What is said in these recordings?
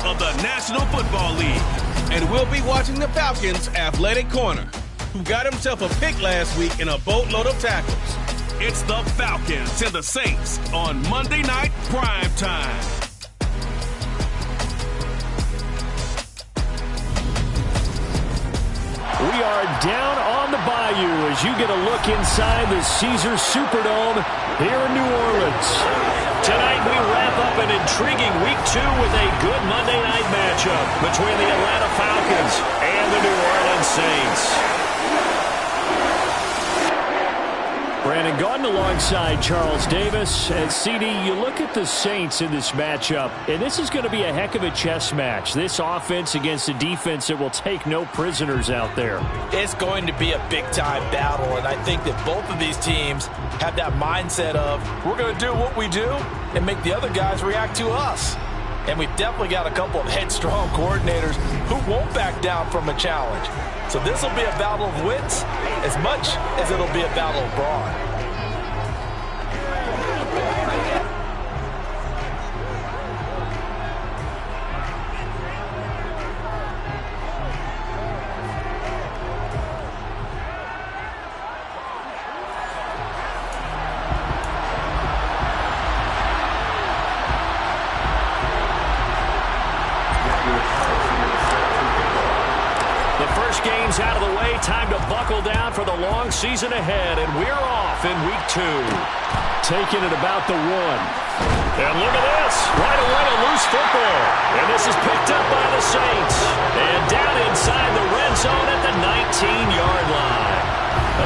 of the National Football League. And we'll be watching the Falcons' athletic corner, who got himself a pick last week in a boatload of tackles. It's the Falcons and the Saints on Monday Night Prime Time. We are down on the bayou as you get a look inside the Caesars Superdome here in New Orleans. Tonight we wrap up an intriguing Week 2 with a good Monday night matchup between the Atlanta Falcons and the New Orleans Saints. Brandon Gaudin alongside Charles Davis. And CD, you look at the Saints in this matchup, and this is going to be a heck of a chess match. This offense against a defense that will take no prisoners out there. It's going to be a big-time battle, and I think that both of these teams have that mindset of, we're going to do what we do and make the other guys react to us. And we've definitely got a couple of headstrong coordinators who won't back down from a challenge. So this will be a battle of wits as much as it'll be a battle of brawn. Game's out of the way. Time to buckle down for the long season ahead, and we're off in Week 2. Taking it about the 1. And look at this. Right away, a loose football. And this is picked up by the Saints. And down inside the red zone at the 19-yard line.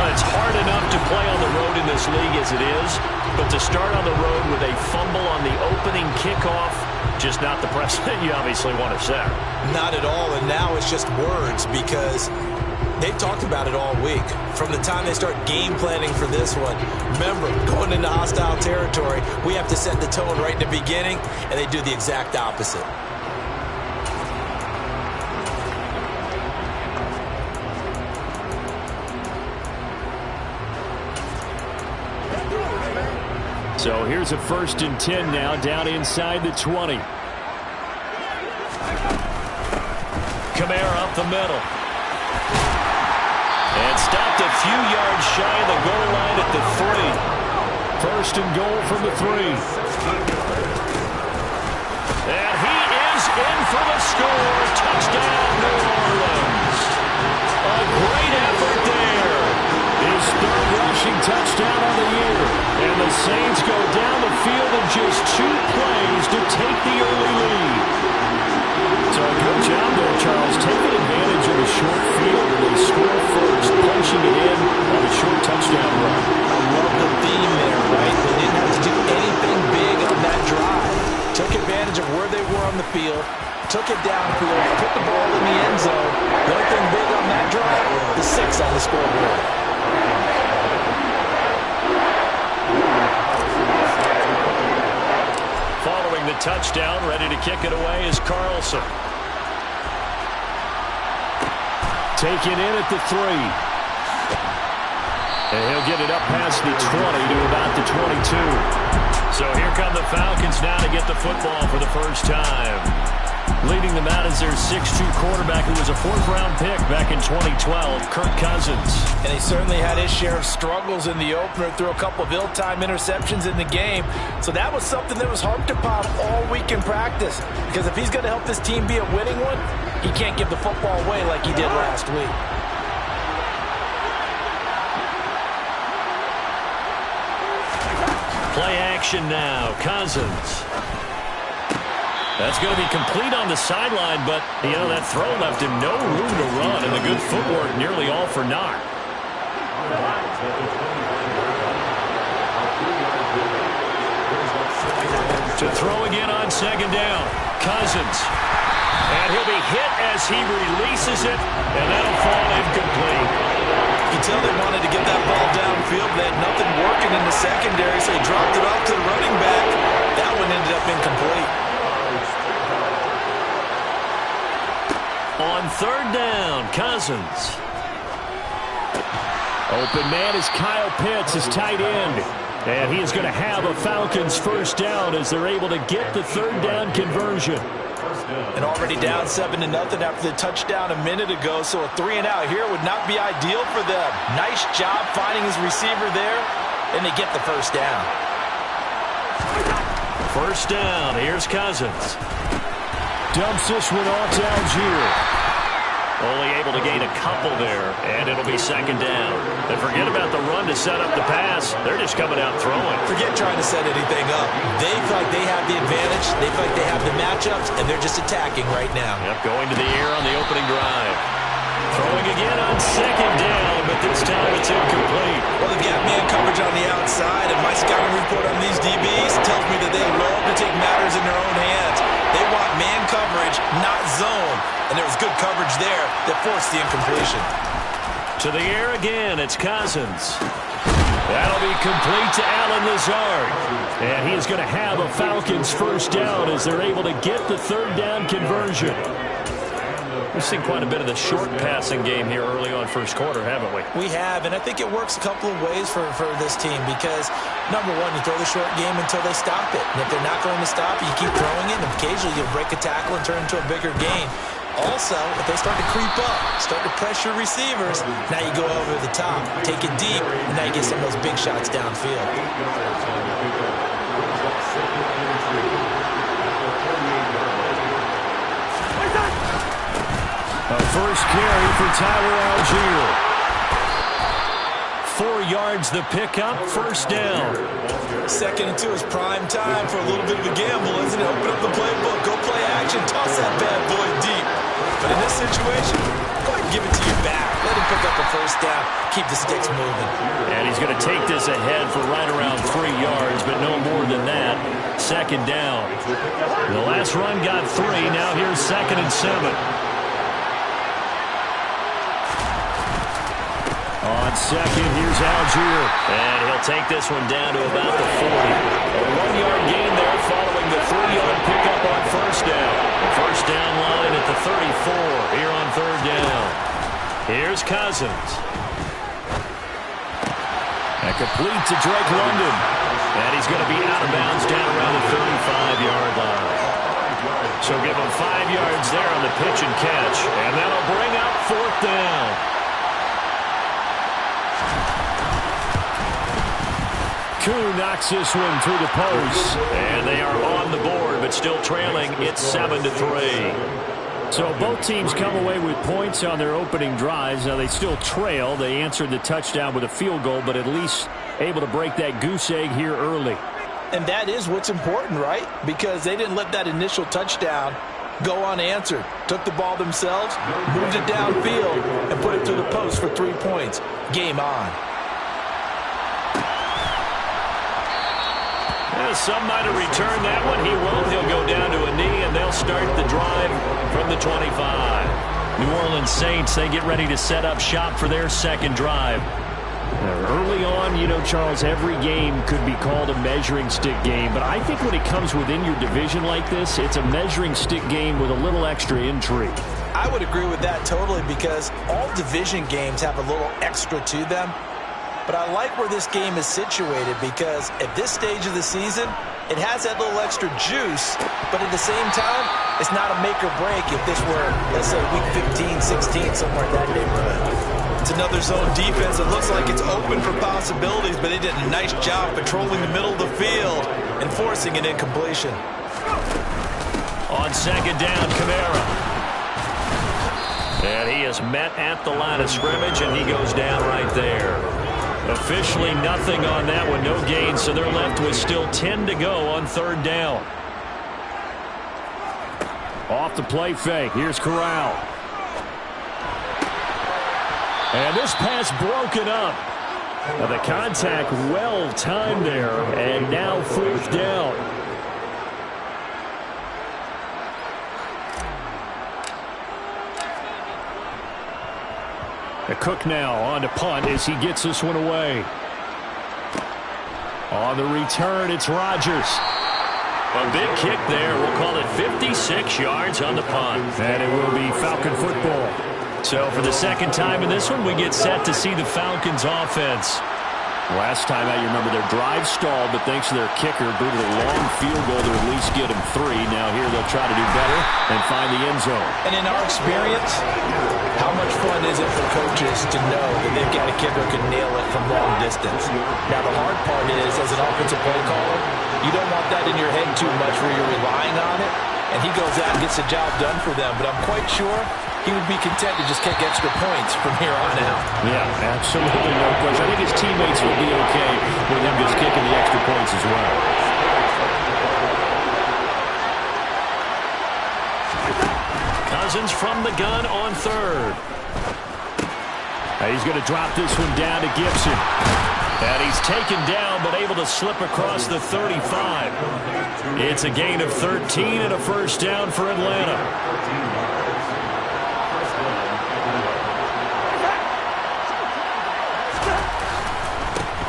It's hard enough to play on the road in this league as it is, but to start on the road with a fumble on the opening kickoff, just not the precedent you obviously want to set. Not at all, and now it's just words because they've talked about it all week. From the time they start game planning for this one, remember, going into hostile territory, we have to set the tone right in the beginning, and they do the exact opposite. So here's a 1st and 10 now, down inside the 20. Kamara up the middle. And stopped a few yards shy of the goal line at the 3. 1st and goal from the 3. And he is in for the score. Touchdown, New Orleans. A great effort there. His 3rd rushing touchdown of the year. And the Saints go down the field in just 2 plays to take the early lead. So good job there, Charles, taking advantage of the short field and they score first, punching it in on a short touchdown run. I love the theme there, right? They didn't have to do anything big on that drive. Took advantage of where they were on the field, took it downfield, put the ball in the end zone. The only thing big on that drive, the 6 on the scoreboard. Following the touchdown, ready to kick it away is Carlson. Taken in at the 3. And he'll get it up past the 20 to about the 22. So here come the Falcons now to get the football for the first time. Leading them out is their 6'2 quarterback who was a 4th-round pick back in 2012, Kirk Cousins. And he certainly had his share of struggles in the opener, threw a couple of ill-timed interceptions in the game. So that was something that was harped upon all week in practice. Because if he's going to help this team be a winning one, he can't give the football away like he did last week. Play action now, Cousins. That's going to be complete on the sideline, but, you know, that throw left him no room to run, and the good footwork nearly all for naught. To throw again on 2nd down, Cousins. And he'll be hit as he releases it, and that'll fall incomplete. You can tell they wanted to get that ball downfield. They had nothing working in the secondary, so he dropped it off to the running back. That one ended up incomplete. On 3rd down, Cousins. Open man is Kyle Pitts, his tight end. And he is going to have a Falcons 1st down as they're able to get the 3rd down conversion. And already down 7-0 after the touchdown a minute ago, so a 3-and-out here would not be ideal for them. Nice job finding his receiver there, and they get the first down. First down, here's Cousins. Dumps this one off to Algier. Only able to gain a couple there, and it'll be second down. And forget about the run to set up the pass. They're just coming out throwing. Forget trying to set anything up. They feel like they have the advantage. They feel like they have the matchups, and they're just attacking right now. Yep, going to the air on the opening drive. Throwing again on second down, but this time it's incomplete. Well, they've got man coverage on the outside, and my scouting report on these DBs tells me that they love to take matters in their own hands. They want man coverage, not zone. And there was good coverage there that forced the incompletion. To the air again, it's Cousins. That'll be complete to Allen Lazard. And he is going to have a Falcons first down as they're able to get the third down conversion. We've seen quite a bit of the short passing game here early on first quarter, haven't we? We have, and I think it works a couple of ways for this team because, number one, you throw the short game until they stop it. And if they're not going to stop it, you keep throwing it, and occasionally you'll break a tackle and turn it into a bigger gain. Also, if they start to creep up, start to pressure receivers, now you go over the top, take it deep, and now you get some of those big shots downfield. A first carry for Tyler Algier. 4 yards the pickup, first down. 2nd and 2 is prime time for a little bit of a gamble, isn't it? Open up the playbook, go play action, toss that bad boy deep. But in this situation, go ahead and give it to your back. Let him pick up a first down, keep the sticks moving. And he's going to take this ahead for right around 3 yards, but no more than that. Second down. The last run got 3, now here's 2nd and 7. On second, here's Algier. And he'll take this one down to about the 40. A 1-yard gain there following the 3-yard pickup on first down. The first down line at the 34 here on third down. Here's Cousins. And complete to Drake London. And he's going to be out of bounds down around the 35-yard line. So give him 5 yards there on the pitch and catch. And that'll bring up fourth down. Koo knocks this one through the post. And they are on the board, but still trailing. It's 7-3. So both teams come away with points on their opening drives. Now they still trail. They answered the touchdown with a field goal, but at least able to break that goose egg here early. And that is what's important, right? Because they didn't let that initial touchdown go unanswered. Took the ball themselves, moved it downfield, and put it through the post for 3 points. Game on. Some might have returned that one. He won't. He'll go down to a knee, and they'll start the drive from the 25. New Orleans Saints, they get ready to set up shop for their second drive. Now, early on, you know, Charles, every game could be called a measuring stick game. But I think when it comes within your division like this, it's a measuring stick game with a little extra intrigue. I would agree with that totally because all division games have a little extra to them. But I like where this game is situated because at this stage of the season, it has that little extra juice, but at the same time, it's not a make or break if this were, let's say, week 15, 16, somewhere in that neighborhood. It's another zone defense. It looks like it's open for possibilities, but they did a nice job patrolling the middle of the field and forcing an incompletion. On second down, Kamara. And he is met at the line of scrimmage, and he goes down right there. Officially nothing on that one, no gain, so they're left with still 10 to go on third down. Off the play fake, here's Corral. And this pass broken up. Now the contact well timed there, and now fourth down. Cook now on to punt as he gets this one away. On the return, it's Rodgers. A big kick there. We'll call it 56 yards on the punt. And it will be Falcon football. So for the second time in this one, we get set to see the Falcons offense. Last time out, you remember their drive stalled, but thanks to their kicker, booted a long field goal to at least get them 3. Now here they'll try to do better and find the end zone. And in our experience, how much fun is it for coaches to know that they've got a kicker who can nail it from long distance? Now the hard part is, as an offensive play caller, you don't want that in your head too much where you're relying on it, and he goes out and gets the job done for them. But I'm quite sure he would be content to just kick extra points from here on out. Yeah, absolutely no question. I think his teammates will be okay with him just kicking the extra points as well. Cousins from the gun on 3rd. He's going to drop this one down to Gibson. And he's taken down, but able to slip across the 35. It's a gain of 13 and a first down for Atlanta.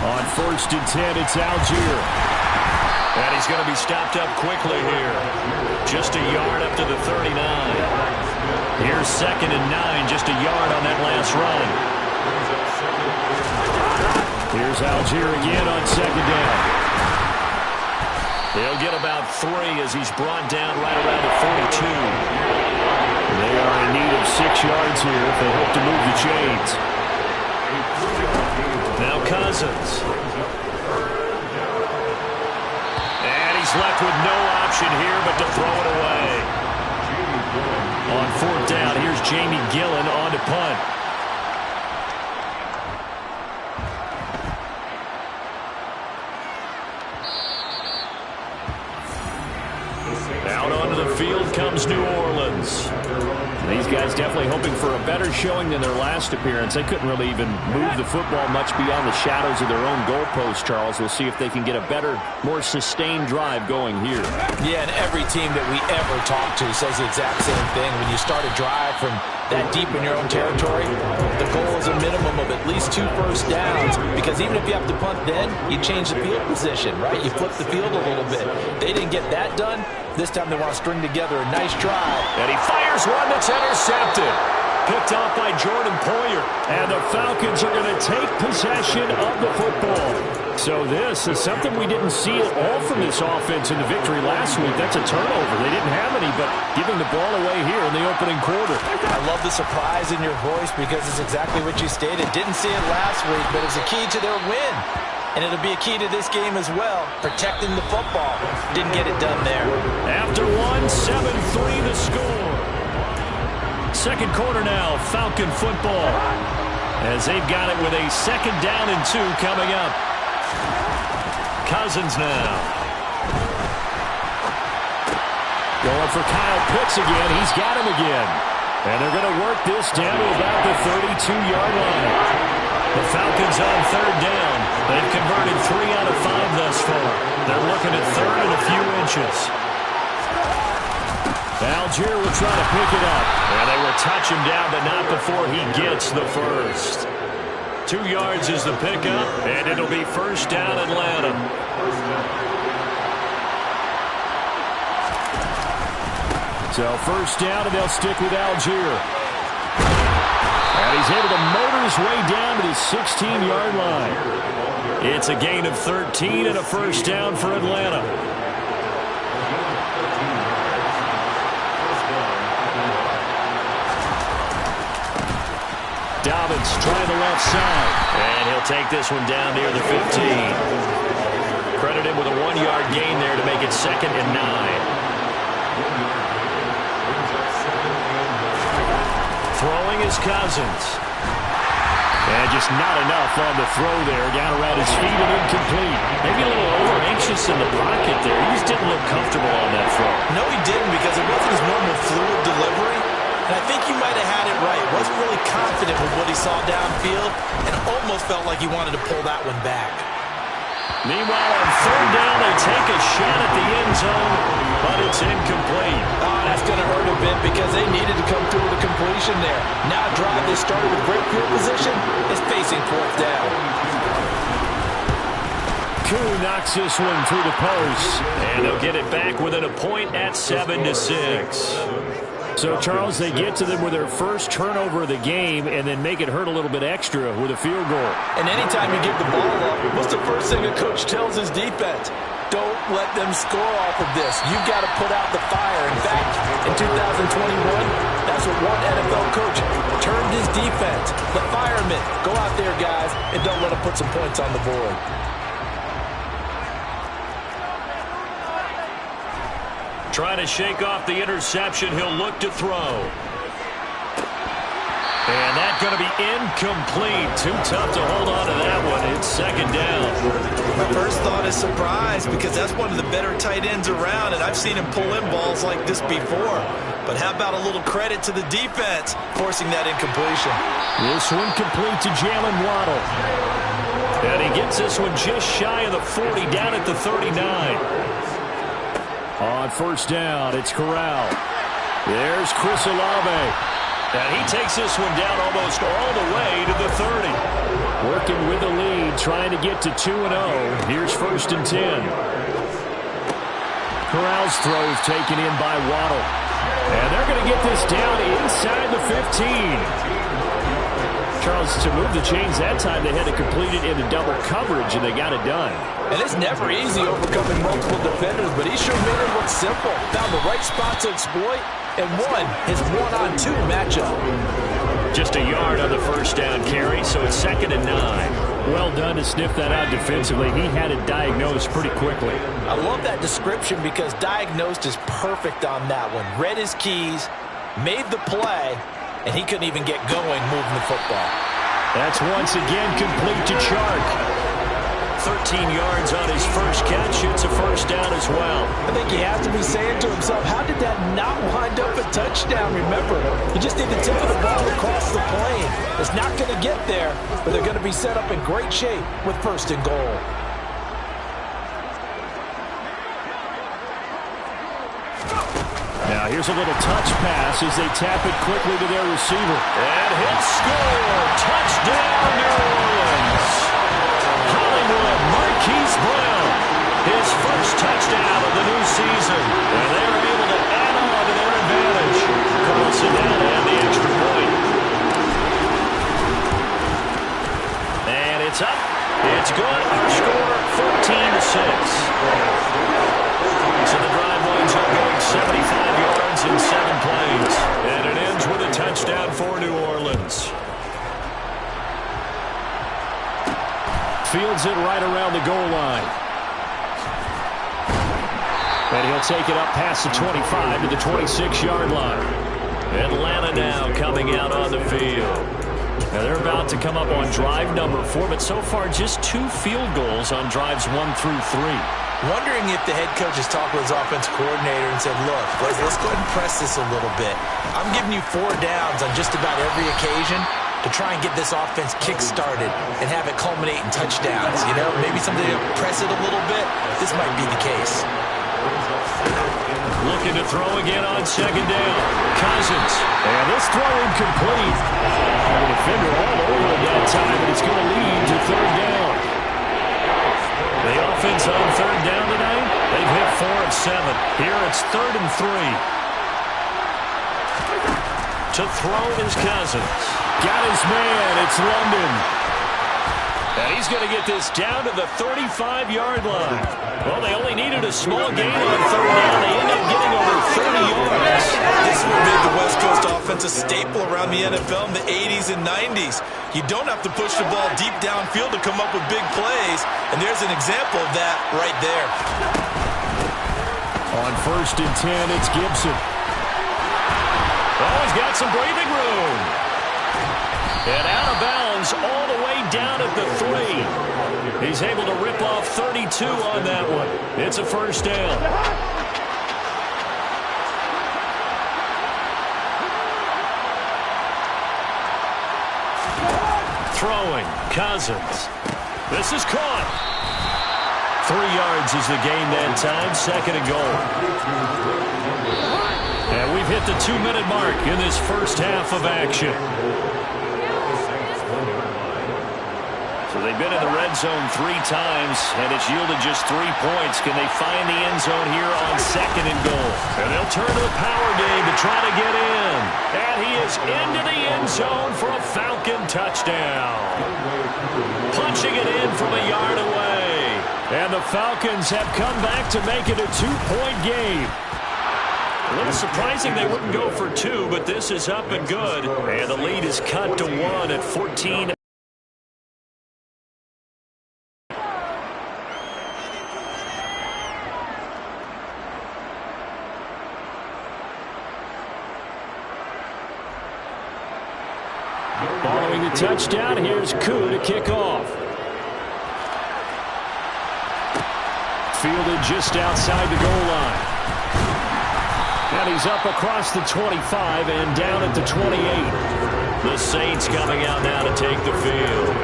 On 1st and 10, it's Algier. And he's going to be stopped up quickly here. Just a yard up to the 39. Here's 2nd and 9, just a yard on that last run. Here's Algier again on 2nd down. He'll get about 3 as he's brought down right around the 42. They are in need of 6 yards here if they hope to move the chains. Now Cousins. And he's left with no option here but to throw it away. On 4th down, here's Jamie Gillen on to punt. Out onto the field comes New Orleans. These guys definitely hoping for a better showing than their last appearance. They couldn't really even move the football much beyond the shadows of their own goalpost, Charles. We'll see if they can get a better, more sustained drive going here. Yeah, and every team that we ever talk to says the exact same thing. When you start a drive from that deep in your own territory, the goal is a minimum of at least 2 first downs, because even if you have to punt then, you change the field position, right? You flip the field a little bit. They didn't get that done. This time they want to string together a nice drive. And he fires one that's intercepted. Picked off by Jordan Poyer. And the Falcons are going to take possession of the football. So this is something we didn't see at all from this offense in the victory last week. That's a turnover. They didn't have any, but giving the ball away here in the opening quarter. I love the surprise in your voice because it's exactly what you stated. Didn't see it last week, but it was a key to their win. And it'll be a key to this game as well, protecting the football. Didn't get it done there. After 1, 7-3 the score. Second quarter now, Falcon football. As they've got it with a 2nd down and 2 coming up. Cousins now. Going for Kyle Pitts again. He's got him again. And they're going to work this down to about the 32-yard line. The Falcons on 3rd down. They've converted 3 out of 5 thus far. They're looking at 3rd and a few inches. Algier will try to pick it up. And they will touch him down, but not before he gets the first. 2 yards is the pickup, and it'll be first down Atlanta. So first down, and they'll stick with Algier. And he's able to motor his way down to the 16-yard line. It's a gain of 13 and a first down for Atlanta. Dobbins trying the left side. And he'll take this one down near the 15. Credit him with a 1-yard gain there to make it 2nd and 9. Throwing is Cousins. And just not enough on the throw there. Down around his feet and incomplete. Maybe a little over-anxious in the pocket there. He just didn't look comfortable on that throw. No, he didn't, because it wasn't his normal fluid delivery. And I think he might have had it right. Wasn't really confident with what he saw downfield and almost felt like he wanted to pull that one back. Meanwhile, on 3rd down, they take a shot at the end zone, but it's incomplete. Oh, that's going to hurt a bit because they needed to come through with a completion there. Now a drive they started with great field position is facing 4th down. Koo knocks this one through the post, and they'll get it back within a point at 7-6. So, Charles, they get to them with their first turnover of the game and then make it hurt a little bit extra with a field goal. And anytime you give the ball up, what's the first thing a coach tells his defense? Don't let them score off of this. You've got to put out the fire. In fact, in 2021, that's what one NFL coach termed his defense. The firemen. Go out there, guys, and don't let them put some points on the board. Trying to shake off the interception. He'll look to throw. And that's going to be incomplete. Too tough to hold on to that one. It's second down. My first thought is surprise because that's one of the better tight ends around, and I've seen him pull in balls like this before. But how about a little credit to the defense forcing that incompletion? This one complete to Jalen Waddle. And he gets this one just shy of the 40, down at the 39. On first down, it's Corral. There's Chris Olave. And he takes this one down almost all the way to the 30. Working with the lead, trying to get to 2-0. Here's first and 10. Corral's throws taken in by Waddle. And they're going to get this down inside the 15. Charles, to move the chains that time, they had to complete it into double coverage, and they got it done. And it's never easy overcoming multiple defenders, but he sure made it look simple. Found the right spot to exploit and won his one-on-two matchup. Just a yard on the first down carry, so it's second and 9. Well done to sniff that out defensively. He had it diagnosed pretty quickly. I love that description because diagnosed is perfect on that one. Read his keys, made the play, and he couldn't even get going moving the football. That's once again complete to Chark. 13 yards on his first catch. It's a first down as well. I think he has to be saying to himself, how did that not wind up a touchdown? Remember, you just need the tip of the ball across the plane. It's not going to get there, but they're going to be set up in great shape with first and goal. Now here's a little touch pass as they tap it quickly to their receiver. And he'll score. Touchdown, New Orleans. Hollywood Marquise Brown. His first touchdown of the new season. And they're able to add on to their advantage. Carlson now to have the extra point. And it's up. It's good. Our score, 14-6. So the drive winds up going 75 yards in 7 plays. And it ends with a touchdown for New Orleans. Fields it right around the goal line. And he'll take it up past the 25 to the 26-yard line. Atlanta now coming out on the field. Now they're about to come up on drive number 4, but so far just 2 field goals on drives 1 through 3. Wondering if the head coach has talked with his offense coordinator and said, look, let's go ahead and press this a little bit. I'm giving you 4 downs on just about every occasion to try and get this offense kick-started and have it culminate in touchdowns. You know, maybe something to press it a little bit. This might be the case. Looking to throw again on second down. Cousins. And this throw incomplete. The defender all over at that time, but it's going to lead to third down. The offense on third down tonight, they've hit 4 of 7. Here it's 3rd and 3. To throw is Cousins. Got his man. It's London. And he's going to get this down to the 35-yard line. Well, they only needed a small gain on third down. They end up getting over 30 yards. This would have made the West Coast offense a staple around the NFL in the 80s and 90s. You don't have to push the ball deep downfield to come up with big plays, and there's an example of that right there. On 1st and 10, it's Gibson. Oh, he's got some breathing room. And out of bounds all the way down at the 3. He's able to rip off 32 on that one. It's a first down. Throwing, Cousins. This is caught. 3 yards is the gain that time, 2nd and goal. And we've hit the 2-minute mark in this first half of action. So They've been in the red zone 3 times, and it's yielded just 3 points. Can they find the end zone here on 2nd and goal? And they'll turn to the power game to try to get in. And he is into the end zone for a Falcon touchdown. Punching it in from a yard away. And the Falcons have come back to make it a 2-point game. A little surprising they wouldn't go for 2, but this is up and good. And the lead is cut to 1 at 14. Following the touchdown, here's Koo to kick off. Fielded just outside the goal line. And he's up across the 25 and down at the 28. The Saints coming out now to take the field.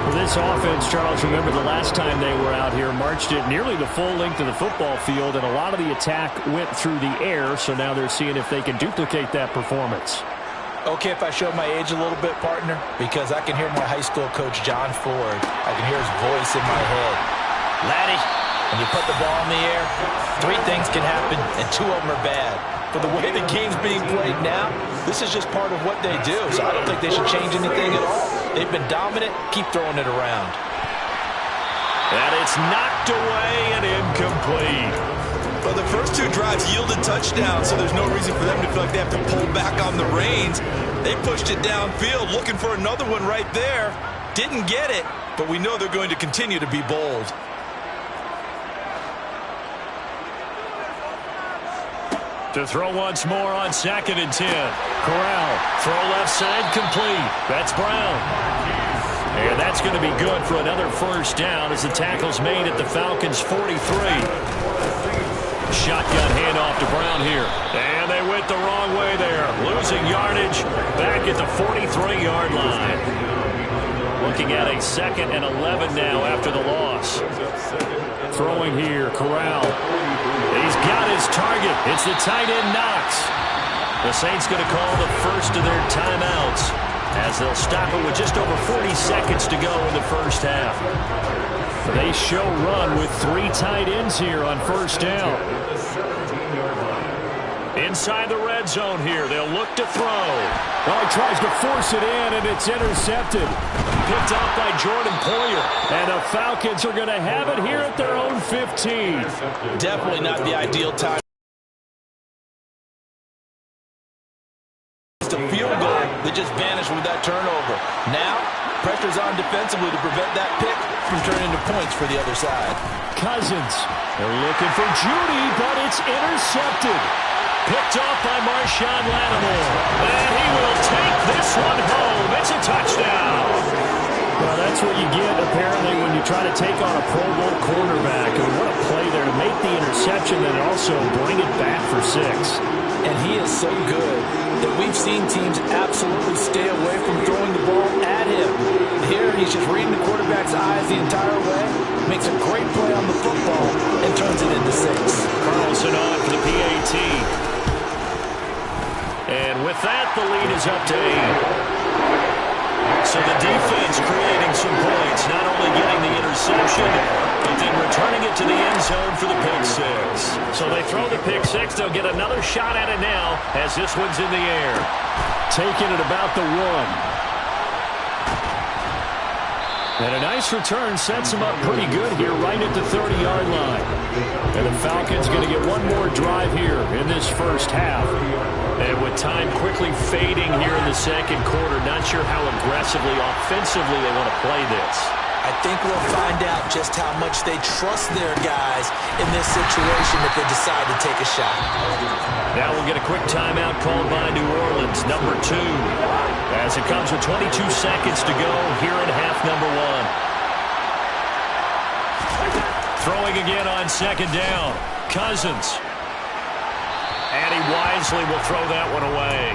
Well, this offense, Charles, remember the last time they were out here, marched it nearly the full length of the football field, and a lot of the attack went through the air, so now they're seeing if they can duplicate that performance. Okay, if I show my age a little bit, partner, because I can hear my high school coach, John Ford. I can hear his voice in my head. Laddie, when you put the ball in the air, 3 things can happen, and 2 of them are bad. But the way the game's being played now, this is just part of what they do, so I don't think they should change anything at all. They've been dominant. Keep throwing it around. And it's knocked away and incomplete. Well, the first 2 drives yielded touchdowns, so there's no reason for them to feel like they have to pull back on the reins. They pushed it downfield, looking for another one right there. Didn't get it, but we know they're going to continue to be bold. To throw once more on 2nd and 10. Corral, throw left side, complete. That's Brown. And that's going to be good for another first down as the tackle's made at the Falcons' 43. Shotgun handoff to Brown here. And they went the wrong way there. Losing yardage back at the 43-yard line. Looking at a 2nd and 11 now after the loss. Throwing here, Corral. He's got his target. It's the tight end Knox. The Saints going to call the first of their timeouts as they'll stop it with just over 40 seconds to go in the first half. They show run with 3 tight ends here on first down. Inside the red zone here. They'll look to throw. Oh, he tries to force it in, and it's intercepted. Picked off by Jordan Poyer. And the Falcons are going to have it here at their own 15. Definitely not the ideal time. It's a field goal that just vanished with that turnover. Now, pressure's on defensively to prevent that pick from turning into points for the other side. Cousins. They're looking for Judy, but it's intercepted. Picked off by Marshawn Lattimore. And he will take this one home. It's a touchdown. Well, that's what you get, apparently, when you try to take on a Pro Bowl cornerback. And what a play there to make the interception and also bring it back for 6. And he is so good that we've seen teams absolutely stay away from throwing the ball at him. Here, he's just reading the quarterback's eyes the entire way, makes a great play on the football, and turns it into 6. Carlson on for the PAT. And with that, the lead is up to 8. So the defense creating some points, not only getting the interception, but then returning it to the end zone for the pick 6. So they throw the pick 6. They'll get another shot at it now as this one's in the air. Taking it about the 1. And a nice return sets them up pretty good here right at the 30-yard line. And the Falcons going to get one more drive here in this first half. And with time quickly fading here in the second quarter, not sure how aggressively, offensively they want to play this. I think we'll find out just how much they trust their guys in this situation if they decide to take a shot. Now we'll get a quick timeout called by New Orleans, number 2. As it comes with 22 seconds to go here in half number 1. Throwing again on 2nd down. Cousins. And he wisely will throw that one away.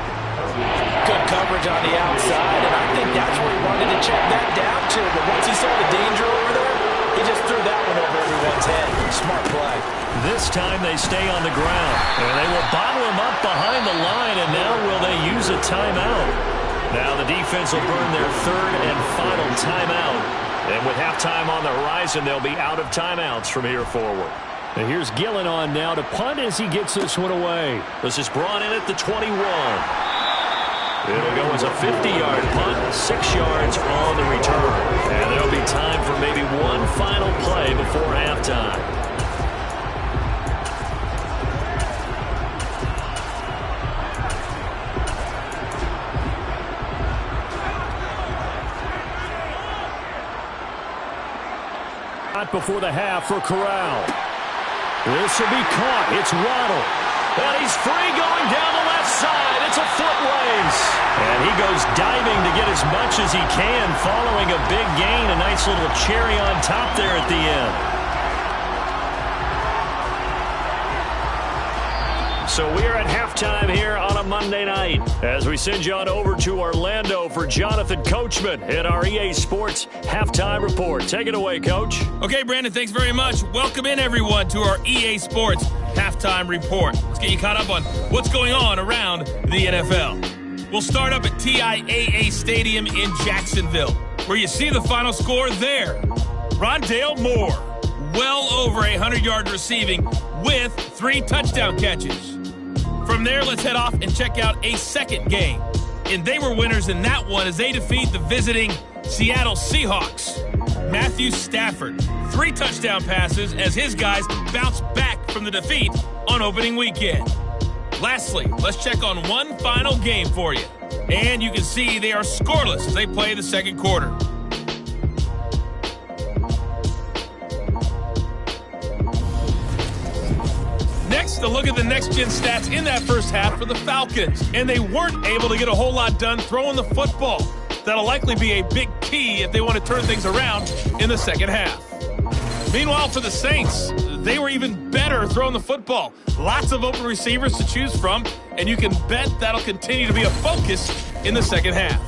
Good coverage on the outside, and I think that's where he wanted to check that down to. But once he saw the danger over there, he just threw that one over everyone's head. Smart play. This time they stay on the ground, and they will bottle him up behind the line, and now will they use a timeout? Now the defense will burn their 3rd and final timeout And with halftime on the horizon, they'll be out of timeouts from here forward. And here's Gillen on now to punt as he gets this one away. This is brought in at the 21. It'll go as a 50-yard punt, 6 yards on the return. And there'll be time for maybe one final play before halftime. Before the half for Corral. This will be caught. It's Waddle. And he's free going down the left side. It's a foot race. And he goes diving to get as much as he can following a big gain. A nice little cherry on top there at the end. So we're at halftime here on a Monday night as we send you on over to Orlando for Jonathan Coachman in our EA Sports Halftime Report. Take it away, Coach. Okay, Brandon, thanks very much. Welcome in, everyone, to our EA Sports Halftime Report. Let's get you caught up on what's going on around the NFL. We'll start up at TIAA Stadium in Jacksonville, where you see the final score there. Rondale Moore, well over 100-yard receiving with 3 touchdown catches. From there, let's head off and check out a second game. And they were winners in that one as they defeat the visiting Seattle Seahawks. Matthew Stafford, 3 touchdown passes as his guys bounce back from the defeat on opening weekend. Lastly, let's check on one final game for you. And you can see they are scoreless as they play the second quarter. Next, a look at the next-gen stats in that first half for the Falcons. And they weren't able to get a whole lot done throwing the football. That'll likely be a big key if they want to turn things around in the second half. Meanwhile, for the Saints, they were even better throwing the football. Lots of open receivers to choose from, and you can bet that'll continue to be a focus in the second half.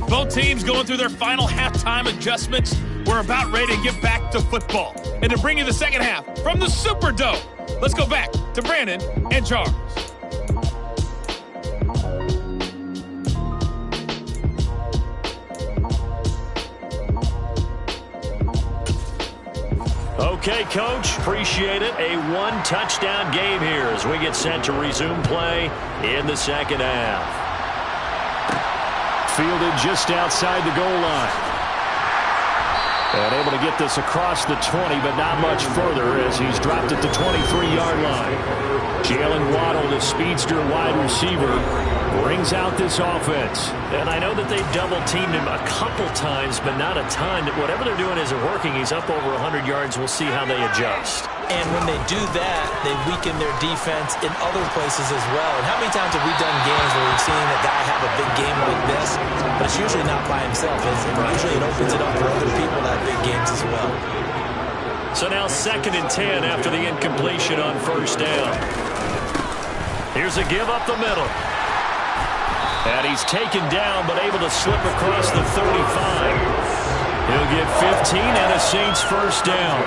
Both teams going through their final halftime adjustments. We're about ready to get back to football. And to bring you the second half from the Superdome, let's go back to Brandon and Charles. Okay, Coach, appreciate it. A 1-touchdown game here as we get set to resume play in the second half. Fielded just outside the goal line. And able to get this across the 20, but not much further as he's dropped at the 23-yard line. Jalen Waddle, the speedster wide receiver, brings out this offense. And I know that they've double-teamed him a couple times, but not a ton. Whatever they're doing isn't working. He's up over 100 yards. We'll see how they adjust. And when they do that, they weaken their defense in other places as well. And how many times have we done games where we've seen a guy have a big game like this, but it's usually not by himself, is it? Usually it opens it up for other people to have big games as well. So now 2nd and 10 after the incompletion on first down. Here's a give up the middle. And he's taken down, but able to slip across the 35. He'll get 15 and a Saints first down.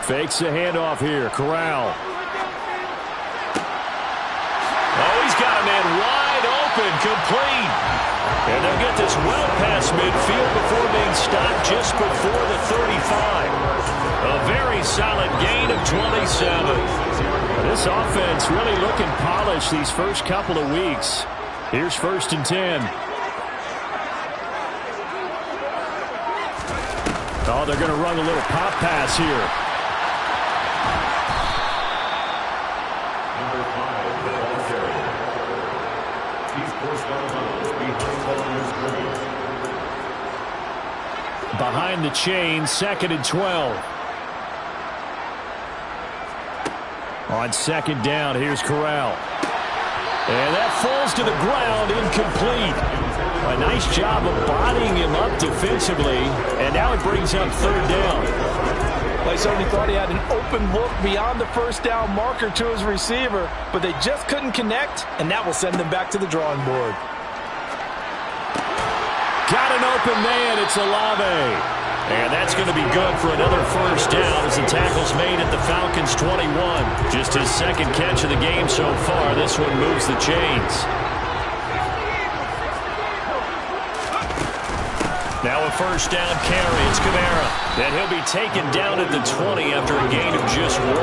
Fakes the handoff here. Corral. Oh, he's got a man wide open, complete. And they'll get this well past midfield before being stopped just before the 35. A very solid gain of 27. This offense really looking polished these first couple of weeks. Here's 1st and 10. Oh, they're going to run a little pop pass here. Behind the chain, 2nd and 12. On 2nd down, here's Corral. And that falls to the ground, incomplete. A nice job of bodying him up defensively, and now it brings up 3rd down. Well, he certainly thought he had an open look beyond the first down marker to his receiver, but they just couldn't connect, and that will send them back to the drawing board. Got an open man. It's Olave. And that's going to be good for another first down as the tackle's made at the Falcons' 21. Just his 2nd catch of the game so far. This one moves the chains. Now a first down carry. It's Kamara. And he'll be taken down at the 20 after a gain of just 1.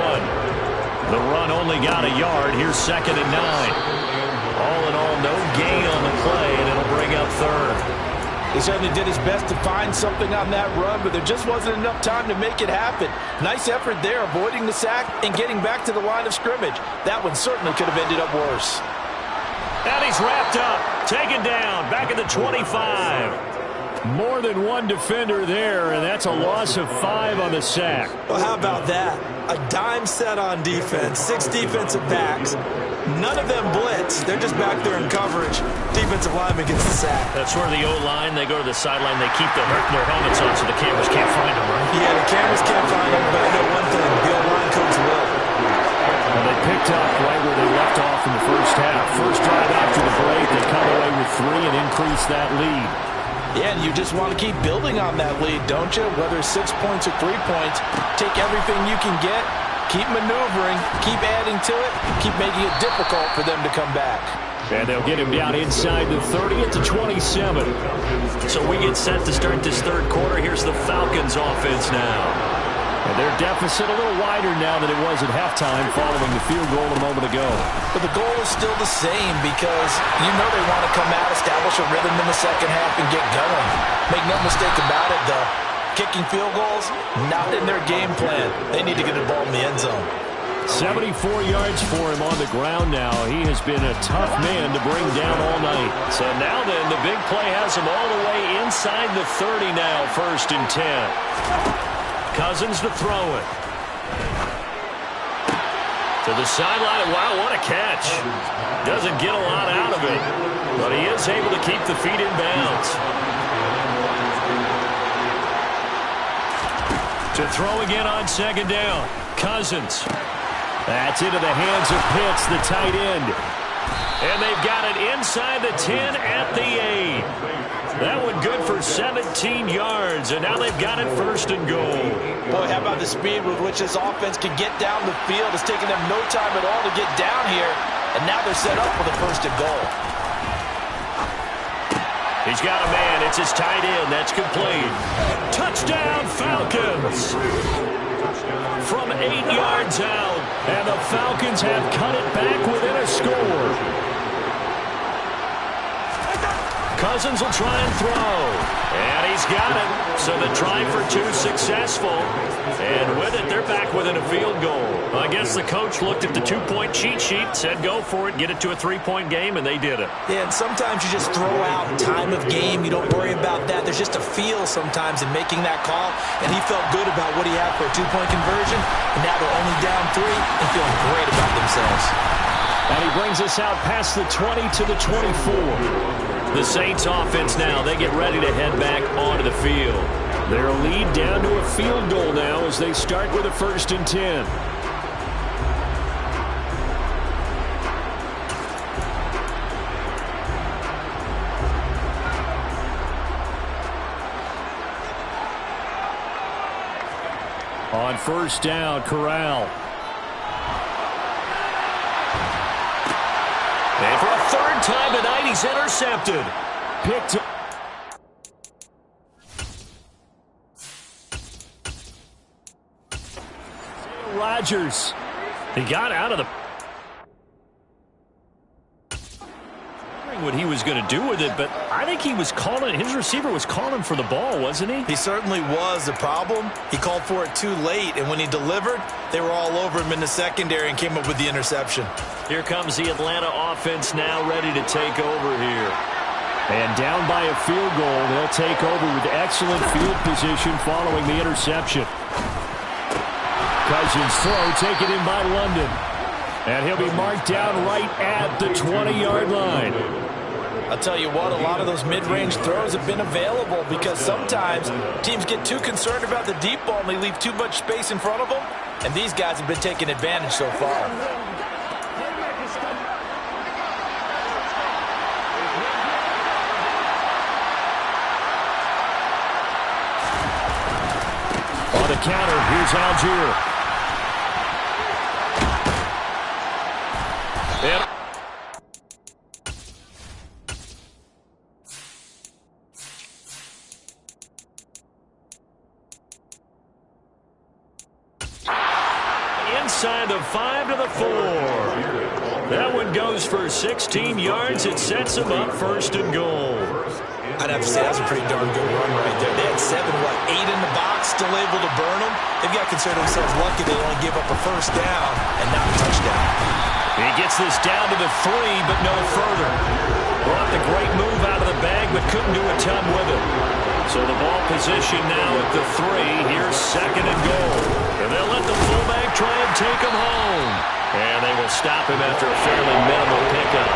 The run only got a yard. Here's 2nd and 9. All in all, no gain on the play, and it'll bring up 3rd. He certainly did his best to find something on that run, but there just wasn't enough time to make it happen. Nice effort there, avoiding the sack and getting back to the line of scrimmage. That one certainly could have ended up worse. And he's wrapped up, taken down, back at the 25. More than one defender there, and that's a loss of 5 on the sack. Well, how about that? A dime set on defense, 6 defensive backs. None of them blitz. They're just back there in coverage. Defensive lineman gets the sack. That's where the O-line, they go to the sideline, they keep their helmets on so the cameras can't find them, right? Yeah, the cameras can't find them, but I know one thing. The O-line coach will. And they picked up right where they left off in the first half. First drive after the break, they come away with 3 and increase that lead. Yeah, and you just want to keep building on that lead, don't you? Whether it's 6 points or 3 points, take everything you can get, keep maneuvering, keep adding to it, keep making it difficult for them to come back. And they'll get him down inside the 30 at the 27. So we get set to start this 3rd quarter. Here's the Falcons offense now. And their deficit a little wider now than it was at halftime following the field goal a moment ago. But the goal is still the same because you know they want to come out, establish a rhythm in the second half, and get going. Make no mistake about it, though. Kicking field goals, not in their game plan. They need to get the ball in the end zone. 74 yards for him on the ground now. He has been a tough man to bring down all night. So now then, the big play has him all the way inside the 30 now, 1st and 10. Cousins to throw it. To the sideline. Wow, what a catch. Doesn't get a lot out of it, but he is able to keep the feet in bounds. To throw again on 2nd down. Cousins. That's into the hands of Pitts, the tight end. And they've got it inside the 10 at the 8. That one good for 17 yards, and now they've got it 1st and goal. Boy, how about the speed with which this offense can get down the field? It's taken them no time at all to get down here, and now they're set up for the 1st and goal. He's got a man. It's his tight end. That's complete. Touchdown, Falcons! From 8 yards out, and the Falcons have cut it back within a score. Cousins will try and throw. And he's got it. So the try for 2 successful. And with it, they're back within a field goal. I guess the coach looked at the 2-point cheat sheet, said go for it, get it to a 3-point game, and they did it. Yeah, and sometimes you just throw out time of game. You don't worry about that. There's just a feel sometimes in making that call. And he felt good about what he had for a 2-point conversion. And now they're only down 3 and feeling great about themselves. And he brings us out past the 20 to the 24. The Saints offense now, they get ready to head back onto the field. Their lead down to a field goal now as they start with a 1st and 10. On 1st down, Corral. And for a 3rd time tonight, he's intercepted. Picked up. Rodgers. He got out of the... what he was going to do with it, but I think he was calling, his receiver was calling for the ball, wasn't he? He certainly was. The problem, he called for it too late, and when he delivered, they were all over him in the secondary and came up with the interception. Here comes the Atlanta offense now ready to take over here. And down by a field goal, they'll take over with excellent field position following the interception. Cousins throw taken in by London. And he'll be marked down right at the 20-yard line. I'll tell you what, a lot of those mid-range throws have been available because sometimes teams get too concerned about the deep ball and they leave too much space in front of them, and these guys have been taking advantage so far. On the counter, here's Algier. And drive to the 4. That one goes for 16 yards. It sets them up first and goal. I'd have to say that's a pretty darn good run right there. They had 8 in the box, still able to burn them. They've got to consider themselves lucky they only give up a first down and not a touchdown. He gets this down to the 3, but no further. Brought the great move out of the bag, but couldn't do a ton with it. So the ball position now at the 3. Here's second and goal. And they'll let the fullback try and take him home. And they will stop him after a fairly minimal pickup.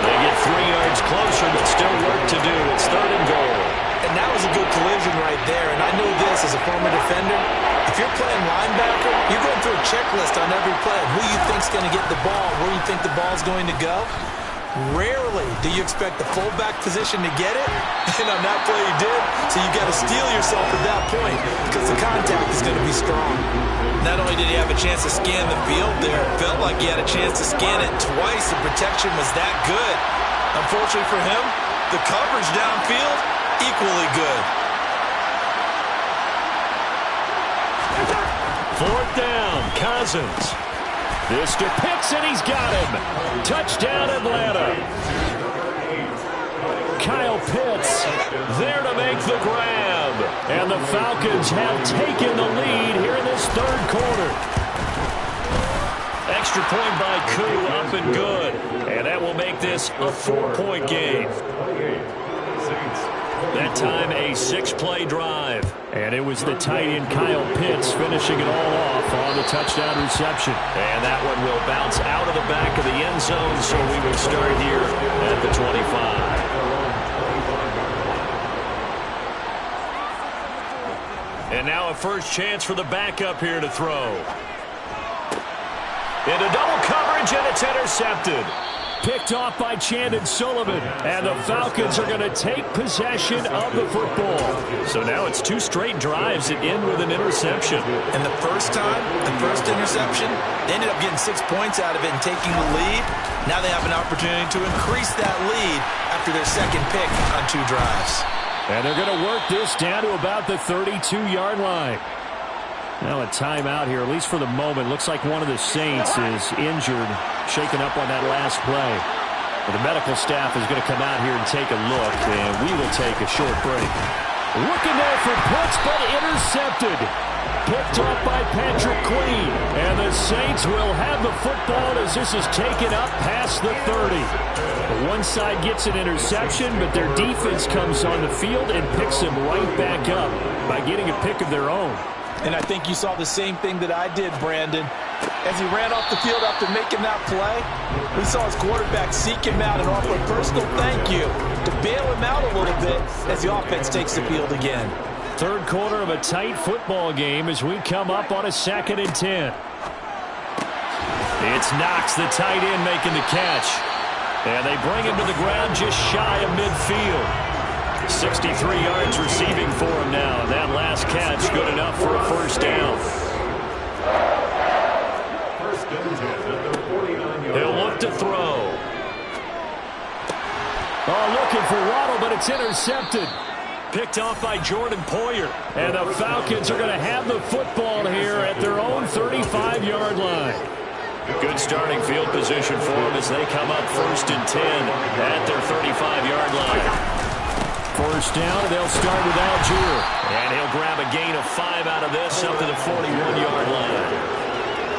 They get 3 yards closer, but still work to do. It's third and goal. And that was a good collision right there. And I know this as a former defender. If you're playing linebacker, you're going through a checklist on every play. Who you think's going to get the ball, where you think the ball's going to go. Rarely do you expect the fullback position to get it, and on that play he did, so you got to steel yourself at that point because the contact is going to be strong. Not only did he have a chance to scan the field there, it felt like he had a chance to scan it twice. The protection was that good. Unfortunately for him, the coverage downfield, equally good. Fourth down, Cousins. This to Pitts, and he's got him. Touchdown, Atlanta. Kyle Pitts there to make the grab. And the Falcons have taken the lead here in this third quarter. Extra point by Koo, up and good. And that will make this a 4-point game. That time a 6-play drive. And it was the tight end Kyle Pitts finishing it all off on the touchdown reception. And that one will bounce out of the back of the end zone, so we would start here at the 25. And now a first chance for the backup here to throw. Into double coverage, and it's intercepted. Picked off by Chandon Sullivan, and the Falcons are going to take possession of the football. So now it's 2 straight drives that end with an interception. And the first time, the first interception, they ended up getting 6 points out of it and taking the lead. Now they have an opportunity to increase that lead after their second pick on 2 drives. And they're going to work this down to about the 32-yard line. Now a timeout here, at least for the moment. Looks like one of the Saints is injured, shaken up on that last play. But the medical staff is going to come out here and take a look, and we will take a short break. Looking there for Pitts, but intercepted. Picked off by Patrick Queen. And the Saints will have the football as this is taken up past the 30. One side gets an interception, but their defense comes on the field and picks them right back up by getting a pick of their own. And I think you saw the same thing that I did, Brandon. As he ran off the field after making that play, we saw his quarterback seek him out and offer a personal thank you to bail him out a little bit as the offense takes the field again. Third quarter of a tight football game as we come up on a 2nd and 10. It's Knox, the tight end, making the catch. And they bring him to the ground just shy of midfield. 63 yards receiving for him now. That last catch good enough for a first down. He'll look to throw. Oh, looking for Waddle, but it's intercepted. Picked off by Jordan Poyer. And the Falcons are going to have the football here at their own 35-yard line. Good starting field position for them as they come up 1st and 10 at their 35-yard line. First down, they'll start with Algier. And he'll grab a gain of 5 out of this up to the 41-yard line.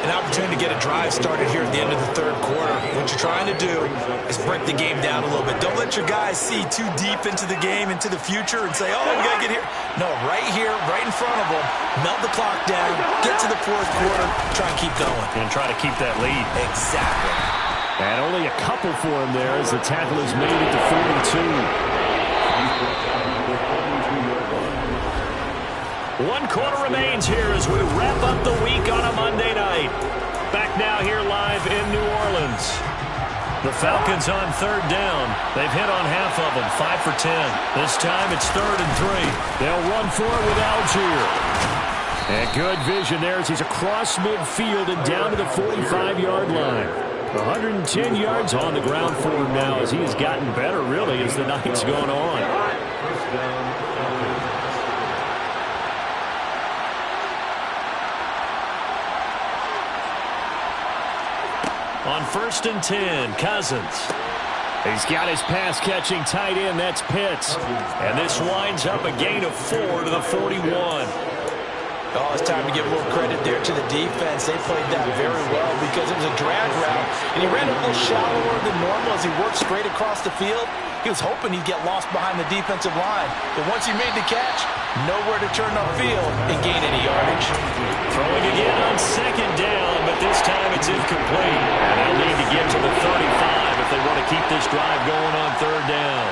An opportunity to get a drive started here at the end of the third quarter. What you're trying to do is break the game down a little bit. Don't let your guys see too deep into the game, into the future, and say, oh, we got to get here. No, right here, right in front of them, melt the clock down, get to the fourth quarter, try and keep going. And try to keep that lead. Exactly. And only a couple for him there as the tackle is made at the 42. 1 quarter remains here as we wrap up the week on a Monday night. Back now here live in New Orleans. The Falcons on 3rd down. They've hit on half of them, 5 for 10. This time it's 3rd and 3. They'll run for it with Algier. And good vision there as he's across midfield and down to the 45-yard line. 110 yards on the ground for him now as he has gotten better, really, as the night's gone on. On 1st and 10, Cousins. He's got his pass-catching tight end. That's Pitts. And this winds up a gain of 4 to the 41. Oh, it's time to give a little credit there to the defense. They played that very well because it was a drag route, and he ran a little shallower than normal as he worked straight across the field. He was hoping he'd get lost behind the defensive line, but once he made the catch, nowhere to turn upfield and gain any yardage. Throwing again on 2nd down, but this time it's incomplete. And they'll need to get to the 35 if they want to keep this drive going on 3rd down.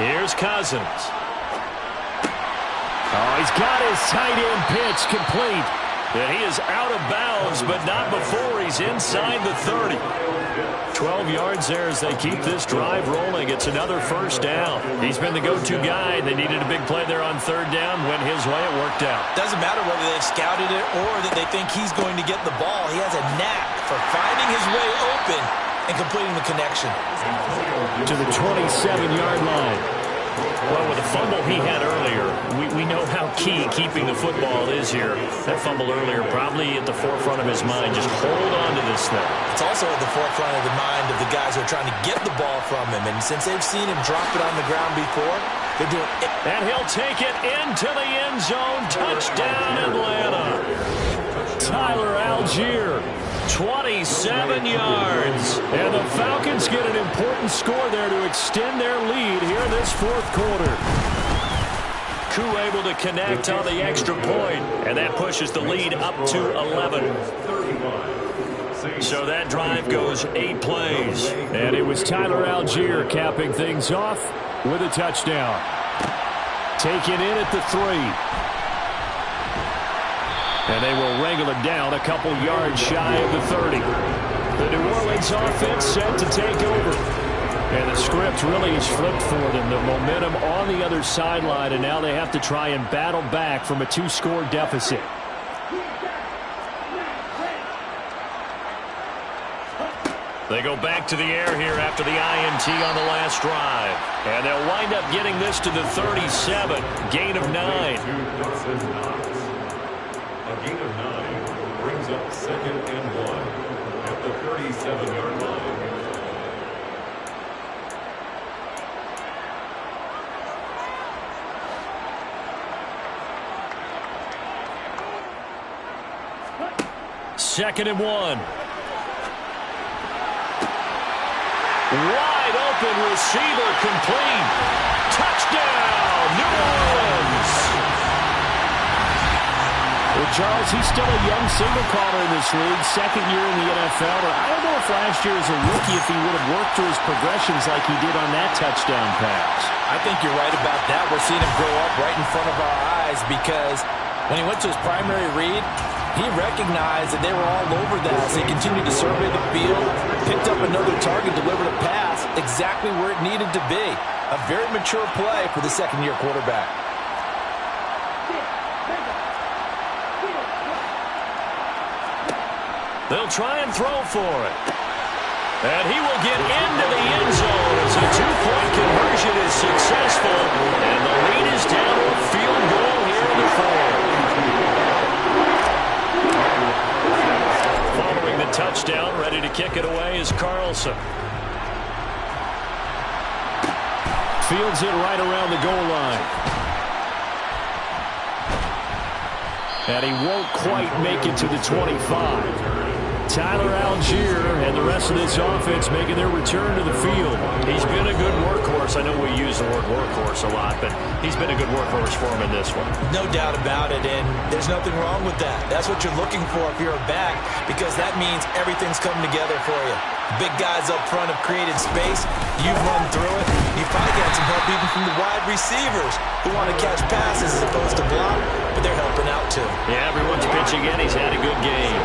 Here's Cousins. Oh, he's got his tight end pitch complete. And he is out of bounds, but not before he's inside the 30. 12 yards there as they keep this drive rolling. It's another 1st down. He's been the go-to guy. They needed a big play there on 3rd down. Went his way. It worked out. Doesn't matter whether they've scouted it or that they think he's going to get the ball. He has a knack for finding his way open and completing the connection. To the 27-yard line. Well, with the fumble he had earlier, we know how key keeping the football is here. That fumble earlier probably at the forefront of his mind. Just hold on to this thing. It's also at the forefront of the mind of the guys who are trying to get the ball from him. And since they've seen him drop it on the ground before, they're doing it. And he'll take it into the end zone. Touchdown, Atlanta. Tyler Algier. 27 yards. And the Falcons get an important score there to extend their lead here in this 4th quarter. Koo able to connect on the extra point, and that pushes the lead up to 11. So that drive goes 8 plays. And it was Tyler Algier capping things off with a touchdown. Taken in at the 3. And they will wrangle it down a couple yards shy of the 30. The New Orleans offense set to take over. And the script really is flipped for them. The momentum on the other sideline, and now they have to try and battle back from a 2-score deficit. They go back to the air here after the INT on the last drive. And they'll wind up getting this to the 37. Gain of 9. A gain of 9 brings up 2nd and 1 at the 37-yard line. Second and 1. Wide open receiver complete. Touchdown, New Orleans. Well, Charles, he's still a young single caller in this league, 2nd year in the NFL. But I don't know if last year as a rookie if he would have worked through his progressions like he did on that touchdown pass. I think you're right about that. We're seeing him grow up right in front of our eyes because when he went to his primary read, he recognized that they were all over that as he continued to survey the field, picked up another target, delivered a pass exactly where it needed to be. A very mature play for the 2nd-year quarterback. They'll try and throw for it. And he will get into the end zone as a 2-point conversion is successful. And the lead is down to a field goal here in the 4th. Following the touchdown, ready to kick it away is Carlson. Fields it right around the goal line. And he won't quite make it to the 25. Tyler Algier and the rest of this offense making their return to the field. He's been a good workhorse. I know we use the word workhorse a lot, but he's been a good workhorse for him in this one. No doubt about it, and there's nothing wrong with that. That's what you're looking for if you're a back, because that means everything's coming together for you. Big guys up front have created space. You've run through it. You've probably got some help even from the wide receivers who want to catch passes as opposed to block, but they're helping out too. Yeah, everyone's pitching in. He's had a good game.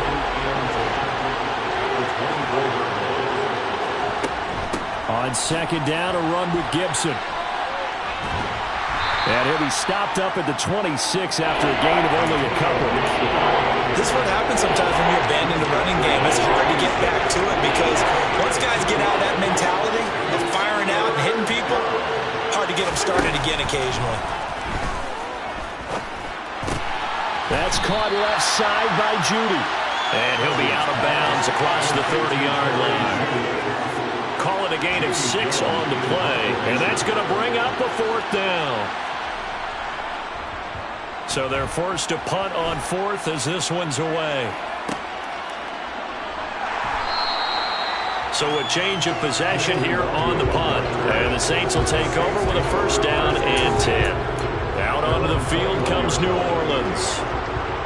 On 2nd down, a run with Gibson. And he'll be stopped up at the 26 after a gain of only a couple. This is what happens sometimes when you abandon the running game. It's hard to get back to it because once guys get out of that mentality of firing out and hitting people, hard to get them started again occasionally. That That's caught left side by Judy. And he'll be out of bounds across the 30-yard line. Call it a gain of 6 on the play. And that's going to bring up a 4th down. So they're forced to punt on 4th as this one's away. So a change of possession here on the punt. And the Saints will take over with a 1st down and 10. Out onto the field comes New Orleans.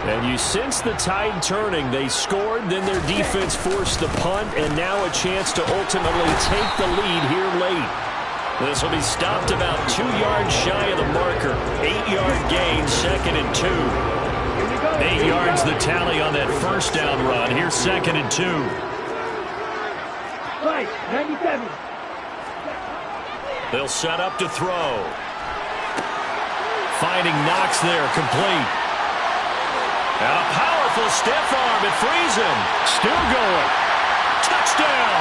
And you sense the tide turning. They scored, then their defense forced the punt, and now a chance to ultimately take the lead here late. This will be stopped about 2 yards shy of the marker. 8-yard gain, 2nd and 2. 8 yards the tally on that 1st down run. Here's 2nd and 2. 97. They'll set up to throw. Finding Knox there, complete. And a powerful stiff arm. It frees him. Still going. Touchdown.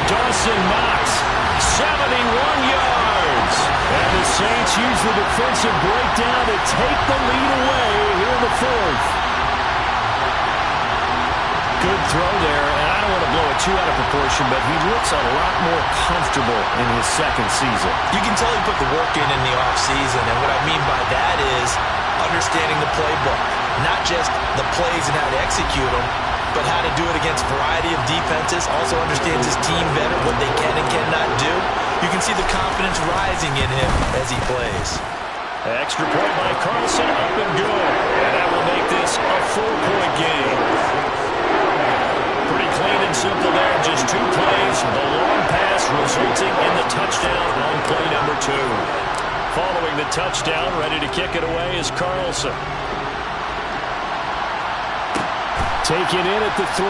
Dawson Knox, 71 yards. And the Saints use the defensive breakdown to take the lead away here in the 4th. Good throw there, and I don't want to blow it too out of proportion, but he looks a lot more comfortable in his 2nd season. You can tell he put the work in the offseason, and what I mean by that is understanding the playbook. Not just the plays and how to execute them, but how to do it against a variety of defenses. Also understands his team better, what they can and cannot do. You can see the confidence rising in him as he plays. Extra point by Carlson, up and good. And that will make this a 4-point game. Pretty clean and simple there, just 2 plays. The long pass resulting in the touchdown on play number 2. Following the touchdown, ready to kick it away is Carlson. Taken in at the 3.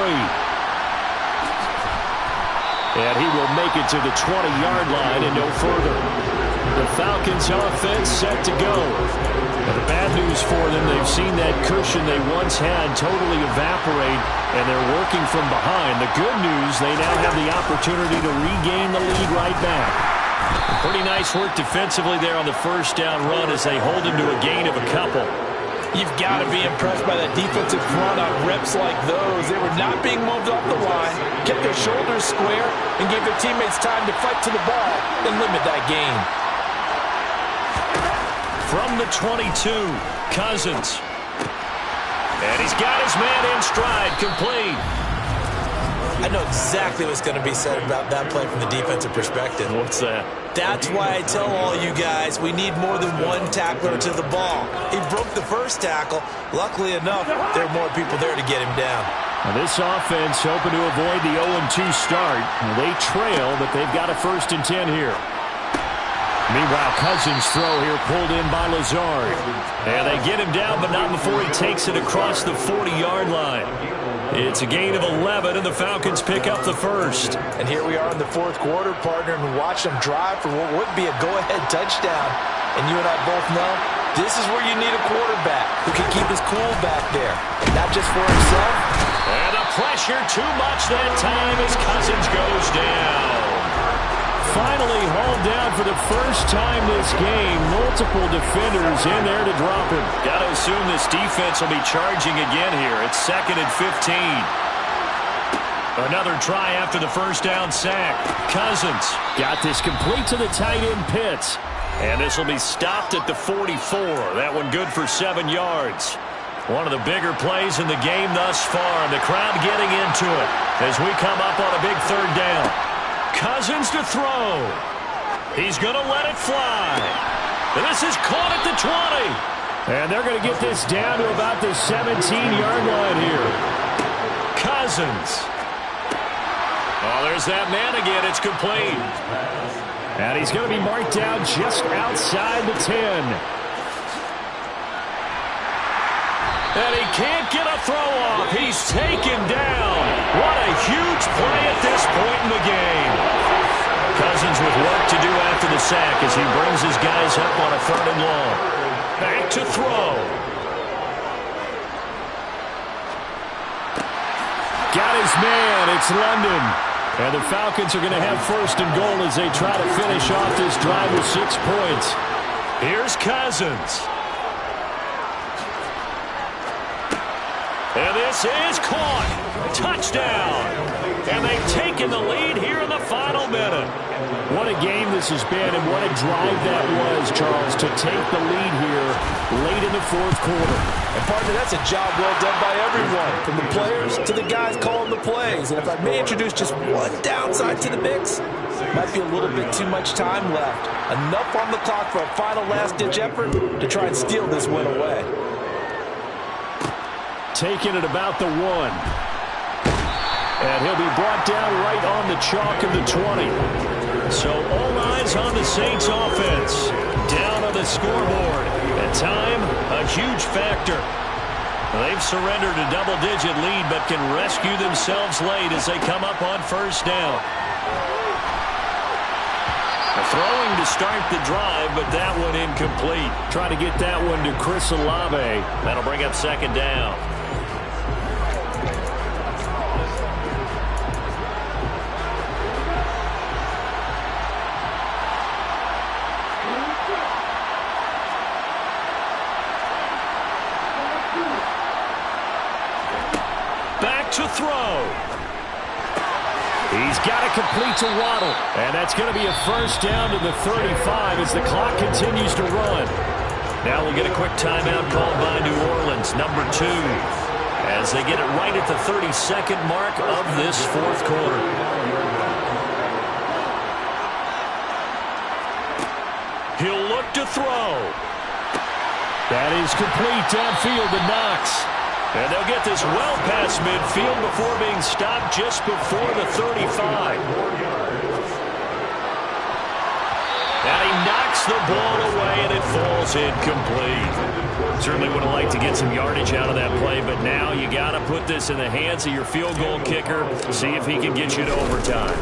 And he will make it to the 20-yard line and no further. The Falcons offense set to go. And the bad news for them, they've seen that cushion they once had totally evaporate, and they're working from behind. The good news, they now have the opportunity to regain the lead right back. Pretty nice work defensively there on the 1st down run as they hold him to a gain of a couple. You've got to be impressed by that defensive front on reps like those. They were not being moved off the line, kept their shoulders square, and gave their teammates time to fight to the ball and limit that gain. From the 22, Cousins. And he's got his man in stride, complete. I know exactly what's going to be said about that play from the defensive perspective. What's that? That's why I tell all you guys we need more than one tackler to the ball. He broke the 1st tackle. Luckily enough, there are more people there to get him down. Now this offense hoping to avoid the 0-2 start. They trail, but they've got a 1st and 10 here. Meanwhile, Cousins' throw here pulled in by Lazard. And they get him down, but not before he takes it across the 40-yard line. It's a gain of 11, and the Falcons pick up the 1st. And here we are in the 4th quarter, partner, and watch them drive for what would be a go-ahead touchdown. And you and I both know this is where you need a quarterback who can keep his cool back there. Not just for himself. And the pressure too much that time as Cousins goes down. Finally hauled down for the 1st time this game. Multiple defenders in there to drop him. Got to assume this defense will be charging again here. It's 2nd and 15. Another try after the 1st down sack. Cousins got this complete to the tight end Pitts. And this will be stopped at the 44. That one good for 7 yards. One of the bigger plays in the game thus far. And the crowd getting into it as we come up on a big 3rd down. Cousins to throw. He's going to let it fly. And this is caught at the 20. And they're going to get this down to about the 17-yard line here. Cousins. Oh, there's that man again. It's complete. And he's going to be marked down just outside the 10. And he can't get a throw off. He's taken down. What a huge play at this point in the game. Cousins with work to do after the sack as he brings his guys up on a 3rd and long. Back to throw. Got his man. It's London. And the Falcons are going to have 1st and goal as they try to finish off this drive with 6 points. Here's Cousins. And this is caught. Touchdown. And they've taken the lead here in the final minute. What a game this has been, and what a drive that was, Charles, to take the lead here late in the fourth quarter. And partner, that's a job well done by everyone, from the players to the guys calling the plays. And if I may introduce just one downside to the mix, might be a little bit too much time left. Enough on the clock for a final last-ditch effort to try and steal this win away. Taking it about the 1. And he'll be brought down right on the chalk of the 20. So all eyes on the Saints offense. Down on the scoreboard. At time, a huge factor. They've surrendered a double-digit lead, but can rescue themselves late as they come up on first down. Throwing to start the drive, but that one incomplete. Trying to get that one to Chris Olave. That'll bring up second down. Back to throw. He's got to complete to Waddle. And that's going to be a first down to the 35 as the clock continues to run. Now we'll get a quick timeout called by New Orleans, number 2, as they get it right at the 32nd mark of this fourth quarter. He'll look to throw. That is complete downfield to Knox. And they'll get this well past midfield before being stopped just before the 35. And he knocks the ball away, and it falls incomplete. Certainly would have liked to get some yardage out of that play, but now you got to put this in the hands of your field goal kicker, see if he can get you to overtime.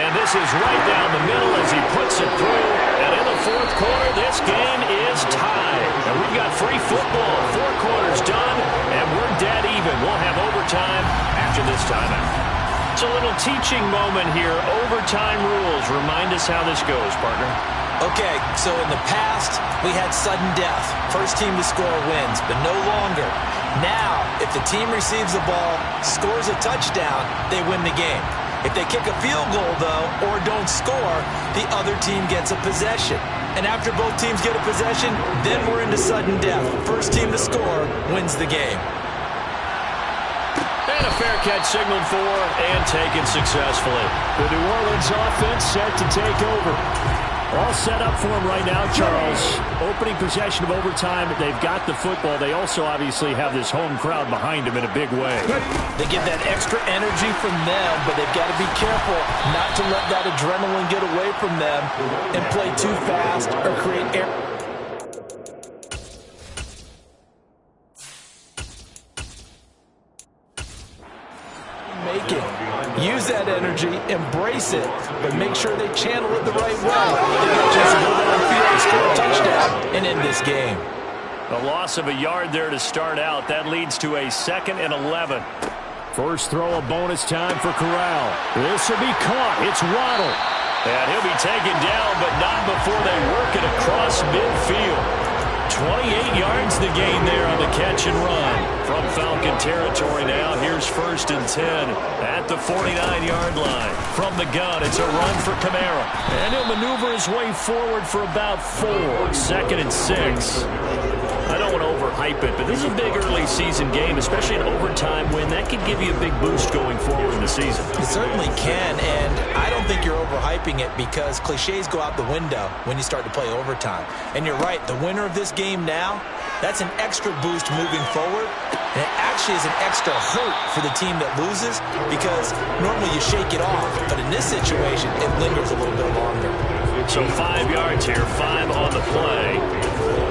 And this is right down the middle as he puts it through. And in the fourth quarter, this game is tied. And we've got free football. 4 quarters done, and we're dead even. We'll have overtime after this timeout. It's a little teaching moment here. Overtime rules. Remind us how this goes, partner. Okay, so in the past, we had sudden death. First team to score wins, but no longer. Now, if the team receives the ball, scores a touchdown, they win the game. If they kick a field goal, though, or don't score, the other team gets a possession. And after both teams get a possession, then we're into sudden death. First team to score wins the game. And a fair catch signaled for and taken successfully. The New Orleans offense set to take over. All set up for him right now, Charles. Opening possession of overtime. They've got the football. They also obviously have this home crowd behind them in a big way. They get that extra energy from them, but they've got to be careful not to let that adrenaline get away from them and play too fast or create air. Use that energy, embrace it, but make sure they channel it the right way. They got a chance to go downfield and score a touchdown and end this game. A loss of a yard there to start out. That leads to a 2nd and 11. First throw of bonus time for Corral. This will be caught. It's Waddle. And he'll be taken down, but not before they work it across midfield. 28 yards the gain there on the catch and run. From Falcon territory now, here's 1st and 10 at the 49-yard line. From the gun, it's a run for Kamara. And he'll maneuver his way forward for about 4. 2nd and 6. I don't want to overhype it, but this is a big early season game, especially an overtime win. That could give you a big boost going forward in the season. It certainly can, and I don't think you're overhyping it because cliches go out the window when you start to play overtime. And you're right, the winner of this game now, that's an extra boost moving forward, and it actually is an extra hurt for the team that loses because normally you shake it off, but in this situation, it lingers a little bit longer. So 5 yards here, 5 on the play.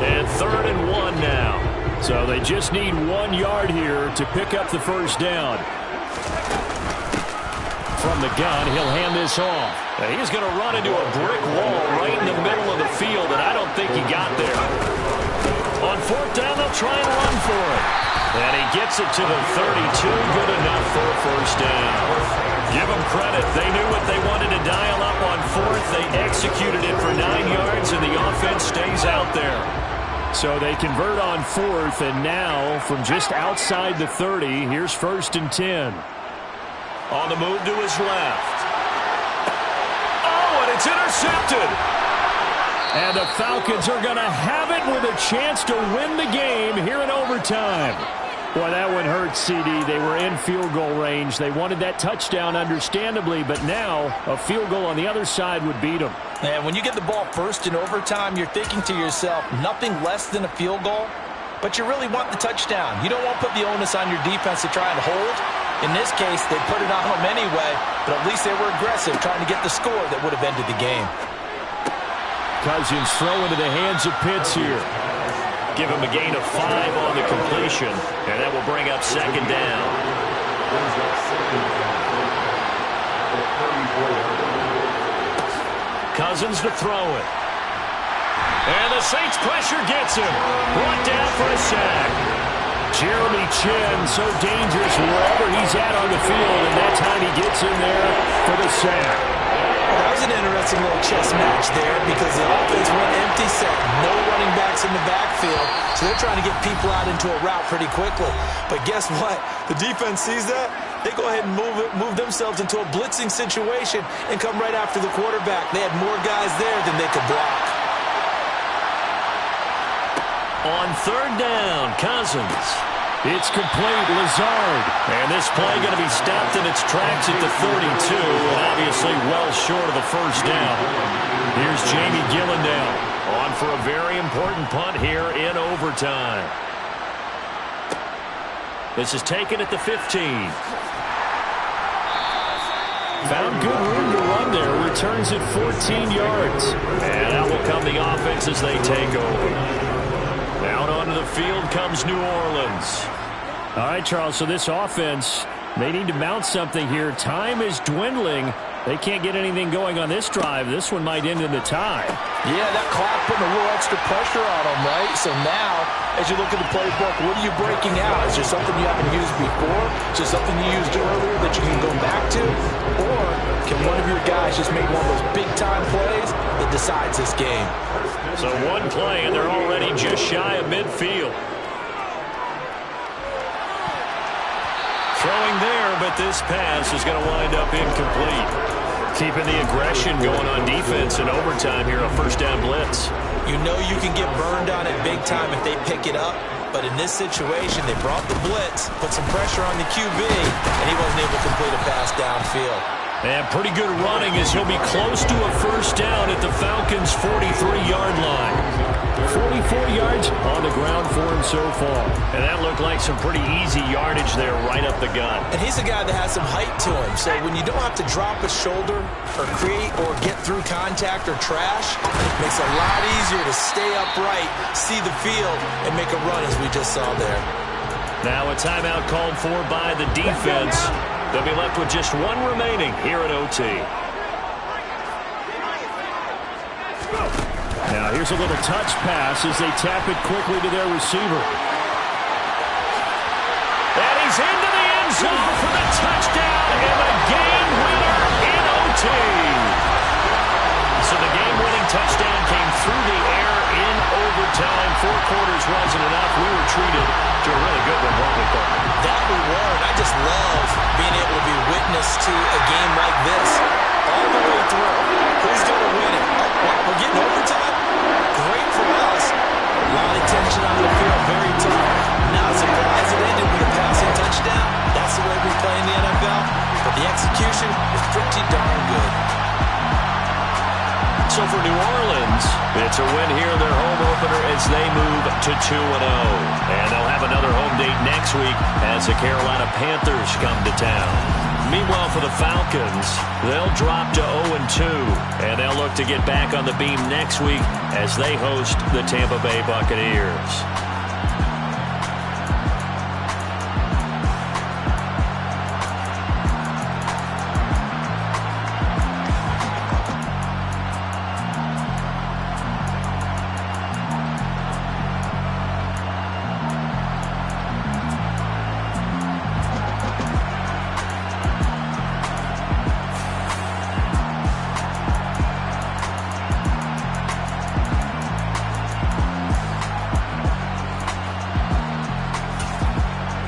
And 3rd and 1 now. So they just need 1 yard here to pick up the first down. From the gun, he'll hand this off. Now he's going to run into a brick wall right in the middle of the field, and I don't think he got there. On 4th down, they'll try and run for it. And he gets it to the 32. Good enough for a first down. Give them credit. They knew what they wanted to dial up on 4th. They executed it for 9 yards, and the offense stays out there. So they convert on fourth, and now from just outside the 30, here's 1st and 10. On the move to his left. Oh, and it's intercepted. And the Falcons are going to have it with a chance to win the game here in overtime. Boy, that one hurt, CD. They were in field goal range. They wanted that touchdown, understandably, but now a field goal on the other side would beat them. And when you get the ball first in overtime, you're thinking to yourself, nothing less than a field goal, but you really want the touchdown. You don't want to put the onus on your defense to try and hold. In this case, they put it on them anyway, but at least they were aggressive, trying to get the score that would have ended the game. Cousins throw into the hands of Pitts here. Give him a gain of 5 on the completion, and that will bring up 2nd down. Cousins to throw it. And the Saints pressure gets him. Brought down for a sack. Jeremy Chin, so dangerous wherever he's at on the field, and that time he gets in there for the sack. Well, that was an interesting little chess match there because the offense went empty set. No running backs in the backfield, so they're trying to get people out into a route pretty quickly. But guess what? The defense sees that. They go ahead and move themselves into a blitzing situation and come right after the quarterback. They had more guys there than they could block. On 3rd down, Cousins. It's complete, Lazard. And this play going to be stopped in its tracks at the 32, and obviously well short of the 1st down. Here's Jamie Gillandale. On for a very important punt here in overtime. This is taken at the 15. Found good room to run there. Returns it 14 yards. And out will come the offense as they take over. Out onto the field comes New Orleans. All right, Charles, so this offense, they need to mount something here. Time is dwindling. They can't get anything going on this drive. This one might end in the tie. Yeah, that clock putting a little extra pressure on them, right? So now, as you look at the playbook, what are you breaking out? Is there something you haven't used before? Is there something you used earlier that you can go back to? Or can one of your guys just make one of those big-time plays that decides this game? So one play, and they're already just shy of midfield. Throwing there, but this pass is going to wind up incomplete. Keeping the aggression going on defense in overtime here, a 1st down blitz. You know you can get burned on it big time if they pick it up, but in this situation, they brought the blitz, put some pressure on the QB, and he wasn't able to complete a pass downfield. And pretty good running as he'll be close to a 1st down at the Falcons' 43-yard line. 44 yards on the ground for him so far. And that looked like some pretty easy yardage there right up the gut. And he's a guy that has some height to him. So when you don't have to drop a shoulder or create or get through contact or trash, it makes it a lot easier to stay upright, see the field, and make a run as we just saw there. Now a timeout called for by the defense. They'll be left with just one remaining here at OT. Now here's a little touch pass as they tap it quickly to their receiver. And he's into the end zone for the touchdown and the game winner in OT. So the game-winning touchdown came through the air in overtime. 4 quarters wasn't enough. We were treated to a really good one, weren't we, Thornton? That we were, and I just love being able to be witness to a game like this all the way through. Who's going to win it? We're getting overtime? Great for us. A lot of tension on the field, very tough. Not surprised it ended with a passing touchdown. That's the way we play in the NFL. But the execution is pretty darn good. So for New Orleans, it's a win here in their home opener as they move to 2-0. And they'll have another home date next week as the Carolina Panthers come to town. Meanwhile, for the Falcons, they'll drop to 0-2, and they'll look to get back on the beam next week as they host the Tampa Bay Buccaneers.